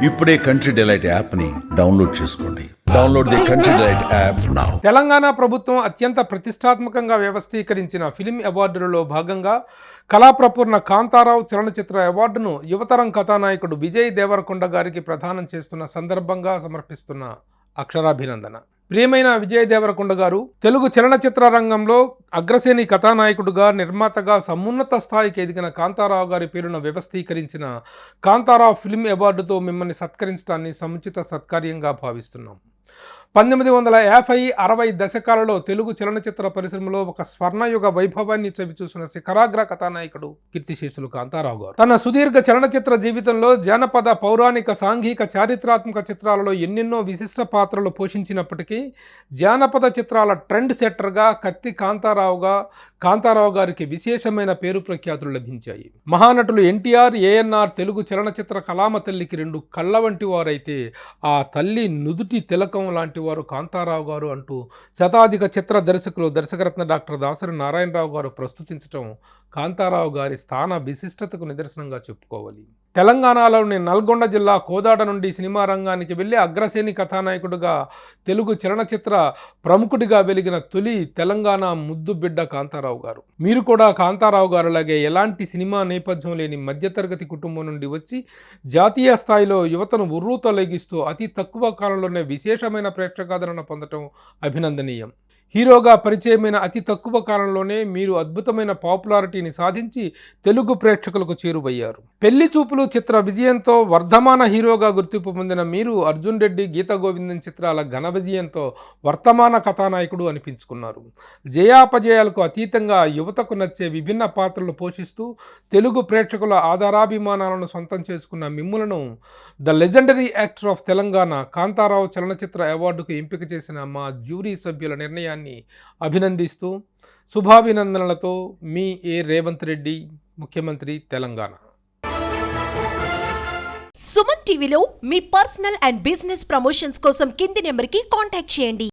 ఇప్పుడే country delight యాప్ని download చేసుకోండి. Download the country delight app now. Telangana ప్రభుత్వం అత్యంత ప్రతిష్టాత్మకంగా వ్యవస్థీకరించిన ఫిలిం అవార్డులలో భాగంగా కళాప్రపూర్ణ కాంతారావు చలనచిత్ర అవార్డును యువతరం కథానాయకుడు విజయ్ దేవరకొండ గారికి ప్రదానం చేస్తున్న సందర్భంగా సమర్పిస్తున్న అక్షరాభినందన. ప్రియమైన విజయ్ దేవరకొండ గారు, తెలుగు చలనచిత్ర రంగంలో అగ్రశ్రేణి కథానాయకుడుగా, నిర్మాతగా సమున్నత స్థాయికి ఎదిగిన కాంతారావు గారి పేరున వ్యవస్థీకరించిన కాంతారావు ఫిల్మ్ అవార్డుతో మిమ్మల్ని సత్కరించడాన్ని సముచిత సత్కార్యంగా భావిస్తున్నాం. 1950-60 దశకాలలో తెలుగు చలనచిత్ర పరిశ్రమలో ఒక స్వర్ణయుగ వైభవాన్ని చవిచూసిన శిఖరాగ్ర కథానాయకుడు కీర్తిశేషులు కాంతారావు గారు. తన సుదీర్ఘ చలనచిత్ర జీవితంలో జానపద, పౌరాణిక, సాంఘిక, చారిత్రాత్మక చిత్రాలలో ఎన్నెన్నో విశిష్ట పాత్రలు పోషించినప్పటికీ జానపద చిత్రాల ట్రెండ్ సెట్టర్గా కత్తి కాంతారావు గారికి విశేషమైన పేరు ప్రఖ్యాతులు లభించాయి. మహానటులు ఎన్టీఆర్, ఏఎన్ఆర్ తెలుగు చలనచిత్ర కళామ తల్లికి 2 కళ్ళ వంటి వారైతే ఆ తల్లి నుదుటి తిలకం లాంటి వారు కాంతారావు గారు అంటూ శతాధిక చిత్ర దర్శకులు దర్శకరత్న డాక్టర్ దాసరి నారాయణరావు గారు ప్రస్తుతించడం కాంతారావు గారి స్థాన విశిష్టతకు నిదర్శనంగా చెప్పుకోవాలి. తెలంగాణలోని నల్గొండ జిల్లా కోదాడ నుండి సినిమా రంగానికి వెళ్ళి అగ్రశ్రేణి కథానాయకుడిగా, తెలుగు చలనచిత్ర ప్రముఖుడిగా వెలిగిన తొలి తెలంగాణ ముద్దు బిడ్డ కాంతారావు గారు. మీరు కూడా కాంతారావు గారులాగే ఎలాంటి సినిమా నేపథ్యం లేని మధ్యతరగతి కుటుంబం నుండి వచ్చి జాతీయ స్థాయిలో యువతను ఉర్రూతలెగిస్తూ అతి తక్కువ కాలంలోనే విశేషమైన ప్రేక్షకాదరణ పొందడం అభినందనీయం. హీరోగా పరిచయమైన అతి తక్కువ కాలంలోనే మీరు అద్భుతమైన పాపులారిటీని సాధించి తెలుగు ప్రేక్షకులకు చేరువయ్యారు. పెళ్లి చూపులు చిత్ర విజయంతో వర్ధమాన హీరోగా గుర్తింపు పొందిన మీరు అర్జున్ రెడ్డి, గీత గోవిందం చిత్రాల ఘన విజయంతో వర్తమాన కథానాయకుడు అనిపించుకున్నారు. జయాపజయాలకు అతీతంగా యువతకు నచ్చే విభిన్న పాత్రలు పోషిస్తూ తెలుగు ప్రేక్షకుల ఆధారాభిమానాలను సొంతం చేసుకున్న మిమ్ములను the legendary actor of Telangana Kantharao చలనచిత్ర అవార్డుకు ఎంపిక చేసిన మా జ్యూరీ సభ్యుల నిర్ణయాన్ని అభినందిస్తూ శుభాభినందనలతో మీ ఏ రేవంత్ రెడ్డి, ముఖ్యమంత్రి, తెలంగాణ. సుమన్ టీవీలో మీ పర్సనల్ అండ్ బిజినెస్ ప్రమోషన్స్ కోసం కింది నెంబర్కి కాంటాక్ట్ చేయండి.